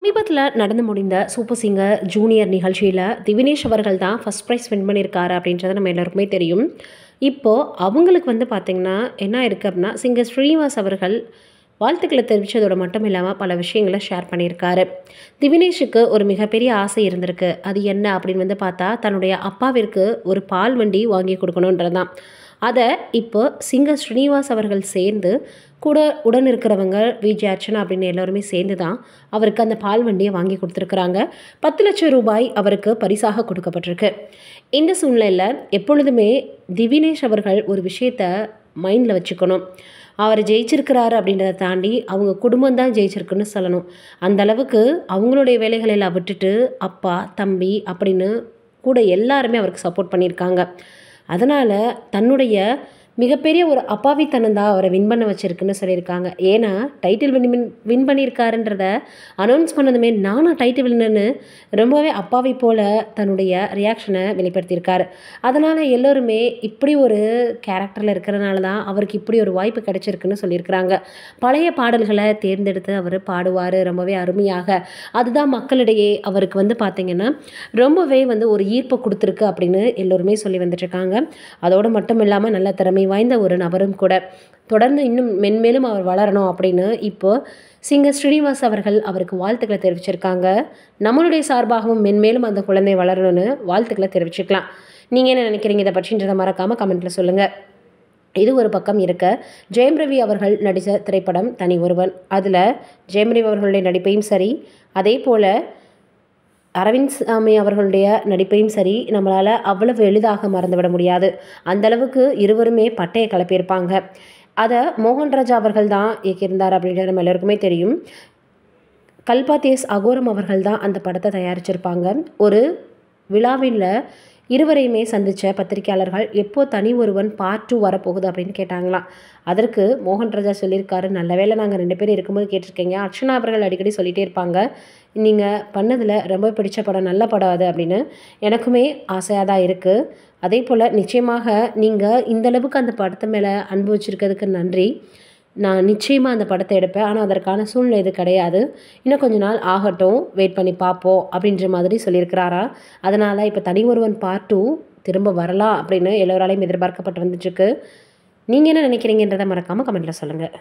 சமீபத்தில் நடந்து முடிந்த சூப்பர் சிங்கர் ஜூனியர் நிகழ்ச்சியில் திவினேஷ் அவர்கள் தான் ஃபஸ்ட் ப்ரைஸ் வின் பண்ணியிருக்காரு அப்படின்றது நம்ம எல்லாருக்குமே தெரியும். இப்போது அவங்களுக்கு பார்த்திங்கன்னா என்ன இருக்குது அப்படின்னா, சிங்கர் ஸ்ரீனிவாஸ் அவர்கள் வாழ்த்துக்களை தெரிவித்ததோடு மட்டும் இல்லாமல் பல விஷயங்களை ஷேர் பண்ணியிருக்காரு. திவினேஷுக்கு ஒரு மிகப்பெரிய ஆசை இருந்திருக்கு. அது என்ன அப்படின்னு பார்த்தா, தன்னுடைய அப்பாவிற்கு ஒரு பால் வண்டி வாங்கி கொடுக்கணுன்றது தான். அதை இப்போ சிங்கர் ஸ்ரீனிவாஸ் அவர்கள் சேர்ந்து கூட உடன் இருக்கிறவங்க விஜய் அர்ச்சனா அப்படின்னு எல்லோருமே சேர்ந்து தான் அவருக்கு அந்த பால் வண்டியை வாங்கி கொடுத்துருக்குறாங்க. 10 லட்சம் ரூபாய் அவருக்கு பரிசாக கொடுக்கப்பட்டிருக்கு. இந்த சூழ்நிலையில் எப்பொழுதுமே திவினேஷ் அவர்கள் ஒரு விஷயத்தை மைண்டில் வச்சுக்கணும். அவர் ஜெயிச்சிருக்கிறாரு அப்படின்றத தாண்டி அவங்க குடும்பம் தான் ஜெயிச்சிருக்குன்னு சொல்லணும். அந்த அளவுக்கு அவங்களுடைய வேலைகளை எல்லாம் விட்டுட்டு அப்பா தம்பி அப்படின்னு கூட எல்லாருமே அவருக்கு சப்போர்ட் பண்ணியிருக்காங்க. அதனால் தன்னுடைய மிகப்பெரிய ஒரு அப்பாவித்தனம் தான் அவரை வின் பண்ண வச்சுருக்குன்னு சொல்லியிருக்காங்க. ஏன்னா டைட்டில் வின் பண்ணியிருக்காருன்றத அனௌன்ஸ் பண்ணதுமே நானா டைட்டில் வின்னர்னு ரொம்பவே அப்பாவி போல் தன்னுடைய ரியாக்ஷனை வெளிப்படுத்தியிருக்காரு. அதனால் எல்லோருமே இப்படி ஒரு கேரக்டரில் இருக்கிறனால தான் அவருக்கு இப்படி ஒரு வாய்ப்பு கிடைச்சிருக்குன்னு சொல்லியிருக்கிறாங்க. பழைய பாடல்களை தேர்ந்தெடுத்து அவர் பாடுவார் ரொம்பவே அருமையாக. அதுதான் மக்களிடையே அவருக்கு பார்த்திங்கன்னா ரொம்பவே ஒரு ஈர்ப்பை கொடுத்துருக்கு அப்படின்னு எல்லோருமே சொல்லி வந்துட்டுருக்காங்க. அதோடு மட்டும் இல்லாமல் நல்ல திறமை வாய்ந்த ஒரு நபரும் கூட. தொடர்ந்து இன்னும் மென்மேலும் அவர் வளரணும் அப்படின்னு இப்போ சிங்கர் ஸ்ரீனிவாஸ் அவர்கள் அவருக்கு வாழ்த்துக்களை தெரிவிச்சிருக்காங்க. நம்மளுடைய சார்பாகவும் மென்மேலும் அந்த குழந்தை வளரணும்னு வாழ்த்துக்களை தெரிவிச்சுக்கலாம். நீங்கள் என்ன நினைக்கிறீங்க இதை பற்றின்றதை மறக்காமல் கமெண்ட்டில் சொல்லுங்கள். இது ஒரு பக்கம் இருக்க, ஜெயம் ரவி அவர்கள் நடித்த திரைப்படம் தனி ஒருவன். அதில் ஜெயம் ரவி அவர்களுடைய நடிப்பையும் சரி, அதே போல் அரவிந்த் சாமி அவர்களுடைய நடிப்பையும் சரி நம்மளால் அவ்வளவு எளிதாக மறந்துவிட முடியாது. அந்தளவுக்கு இருவருமே பட்டையை கிளப்பியிருப்பாங்க. அதை மோகன்ராஜா அவர்கள் தான் இயக்கியிருந்தார் அப்படின்றது நம்ம எல்லாருக்குமே தெரியும். கல்பாத்தேஸ் அகோரம் அவர்கள் தான் அந்த படத்தை தயாரிச்சிருப்பாங்க. ஒரு விழாவில் இருவரையுமே சந்தித்த பத்திரிகையாளர்கள் எப்போ தனி ஒருவன் பார்ட் 2 வரப்போகுது அப்படின்னு கேட்டாங்களாம். அதற்கு மோகன்ராஜா சொல்லியிருக்காரு, நல்ல வேளை நாங்கள் 2 பேரும் இருக்கும்போது கேட்டிருக்கீங்க. அர்ச்சனா அவர்கள் அடிக்கடி சொல்லிகிட்டே இருப்பாங்க, நீங்கள் பண்ணதில் ரொம்ப பிடிச்ச படம் நல்ல படம் அது அப்படின்னு. எனக்குமே ஆசையாக தான் இருக்குது. அதே போல் நிச்சயமாக நீங்கள் இந்தளவுக்கு அந்த படத்து மேலே அன்பு வச்சுருக்கிறதுக்கு நன்றி. நான் நிச்சயமாக அந்த படத்தை எடுப்பேன். ஆனால் அதற்கான சூழ்நிலை இது கிடையாது. இன்னும் கொஞ்ச நாள் ஆகட்டும், வெயிட் பண்ணி பார்ப்போம் அப்படின்ற மாதிரி சொல்லியிருக்கிறாரா. அதனால் இப்போ தனி ஒருவன் பார்ட் 2 திரும்ப வரலாம் அப்படின்னு எல்லோராலையும் எதிர்பார்க்கப்பட்டு வந்துட்டுருக்கு. நீங்கள் என்ன நினைக்கிறீங்கன்றதை மறக்காமல் கமெண்ட்டில் சொல்லுங்கள்.